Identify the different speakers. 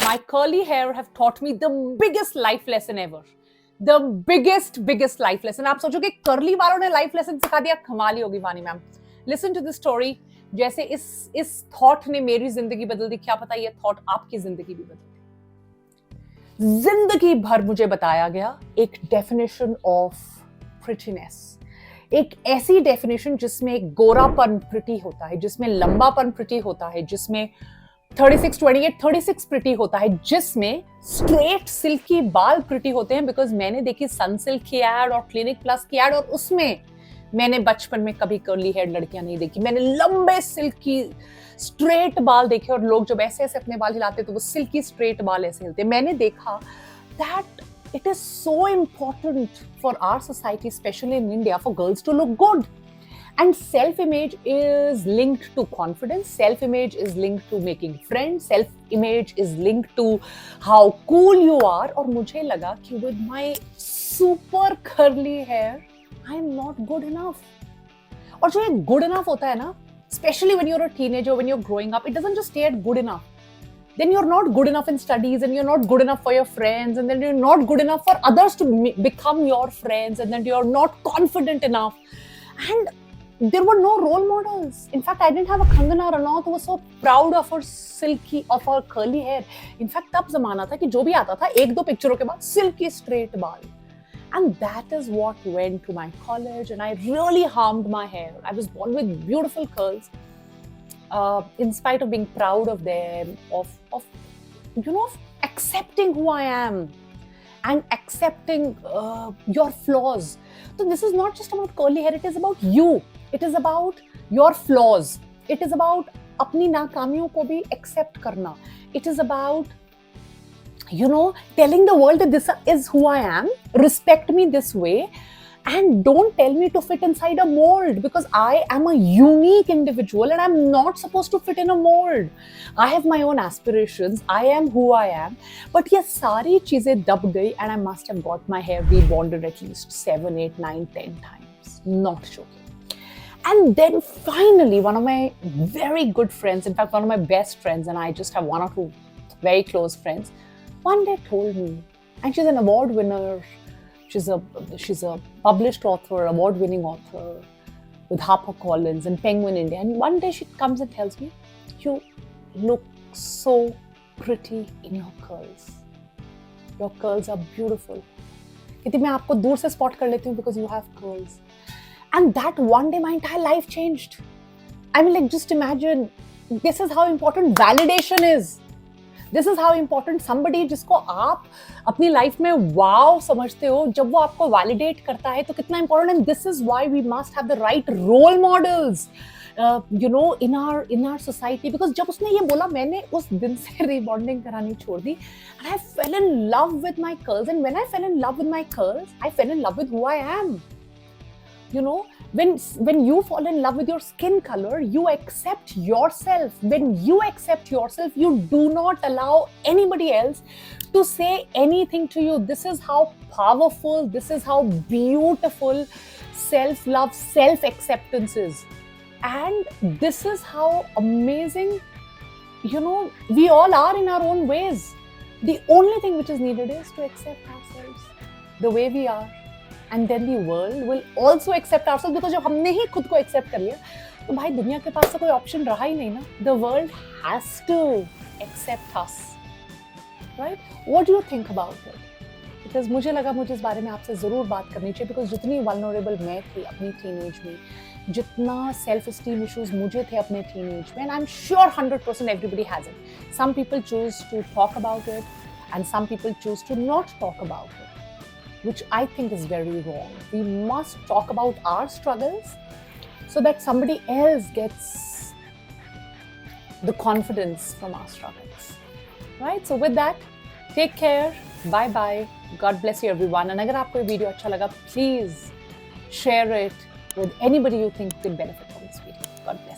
Speaker 1: My curly hair have taught me the biggest life lesson ever. The biggest life lesson. आप सोचोगे curly वालों ने life lesson सिखा दिया, कमाल ही होगी Vani ma'am. Listen to this story. जैसे इस थॉट ने मेरी जिंदगी बदल दी, क्या पता ये थॉट आपकी जिंदगी भी बदल दे. जिंदगी भर मुझे बताया गया एक डेफिनेशन ऑफ प्रिटीनेस, एक ऐसी डेफिनेशन जिसमें गोरापन प्रिटी होता है, जिसमें लंबापन प्रिटी होता है, जिसमें 36, 28, 36 प्रिटी होता है, जिसमें स्ट्रेट सिल्की बाल प्रिटी होते हैं. बिकॉज मैंने देखी सनसिल्क की एड और क्लिनिक प्लस की एड, और उसमें मैंने बचपन में कभी कर्ली हेयर लड़कियां नहीं देखी. मैंने लंबे सिल्की स्ट्रेट बाल देखे, और लोग जब ऐसे ऐसे अपने बाल हिलाते तो वो सिल्की स्ट्रेट बाल ऐसे हिलते. मैंने देखा that it is so important for our society, especially in India, for girls to look good. And self-image is linked to confidence. Self-image is linked to making friends. Self-image is linked to how cool you are. और मुझे लगा कि with my super curly hair, I am not good enough. और जो ये good enough होता है ना, especially when you're a teenager, when you're growing up, it doesn't just stay at good enough. Then you're not good enough in studies, and you're not good enough for your friends, and then you're not good enough for others to become your friends, and then you're not confident enough. And there were no role models. In fact, I didn't have a Kangana Ranaut who was so proud of her curly hair. In fact, तब जमाना था कि जो भी आता था एक दो पिक्चरों के बाद silky straight बाल. And that is what went to my college, and I really harmed my hair. I was born with beautiful curls. In spite of being proud of them, of accepting who I am and accepting your flaws. So this is not just about curly hair, it is about you. It is about your flaws. It is about अपनी नाकामियों को भी accept करना. It is about, telling the world that this is who I am, respect me this way. And don't tell me to fit inside a mold, because I am a unique individual and I'm not supposed to fit in a mold. I have my own aspirations. I am who I am. But ये सारी चीजें दब गई, and I must have got my hair rebonded at least 7, 8, 9, 10 times. Not joking. And then finally, one of my very good friends, in fact, one of my best friends, and I just have one or two very close friends, one day told me, and she's an award winner. She's a published author, award-winning author with HarperCollins and Penguin India. And one day she comes and tells me, "You look so pretty in your curls. Your curls are beautiful." कहती मैं आपको दूर से spot कर लेती हूँ because you have curls. And that one day my entire life changed. I mean, like, just imagine, this is how important validation is. This is how important somebody जिसको आप अपनी लाइफ में वाव समझते हो, जब वो आपको वैलिडेट करता है तो कितना important. And this is why we must have the right role models, in our society. Because जब उसने ये बोला, मैंने उस दिन से rebonding करानी छोड़ दी, and I fell in love with my curls. And when I fell in love with my curls, I fell in love with who I am. When you fall in love with your skin color, you accept yourself. When you accept yourself, you do not allow anybody else to say anything to you. This is how powerful, this is how beautiful self-love, self-acceptance is. And this is how amazing, we all are in our own ways. The only thing which is needed is to accept ourselves the way we are. And then the world will also accept ourselves, because जब हमने ही खुद को accept कर लिया, तो भाई दुनिया के पास तो कोई option रहा ही नहीं ना. The world has to accept us, right? What do you think about it? Because मुझे लगा मुझे इस बारे में आपसे ज़रूर बात करनी चाहिए, because जितनी vulnerable मैं थी अपनी teenage में, जितना self-esteem issues मुझे थे अपने teenage में, and I'm sure 100% everybody has it. Some people choose to talk about it, and some people choose to not talk about it, which I think is very wrong. We must talk about our struggles so that somebody else gets the confidence from our struggles, right? So with that, take care, bye bye, God bless you everyone. And अगर आपको ये video अच्छा लगा, please share it with anybody you think could benefit from this video. God bless.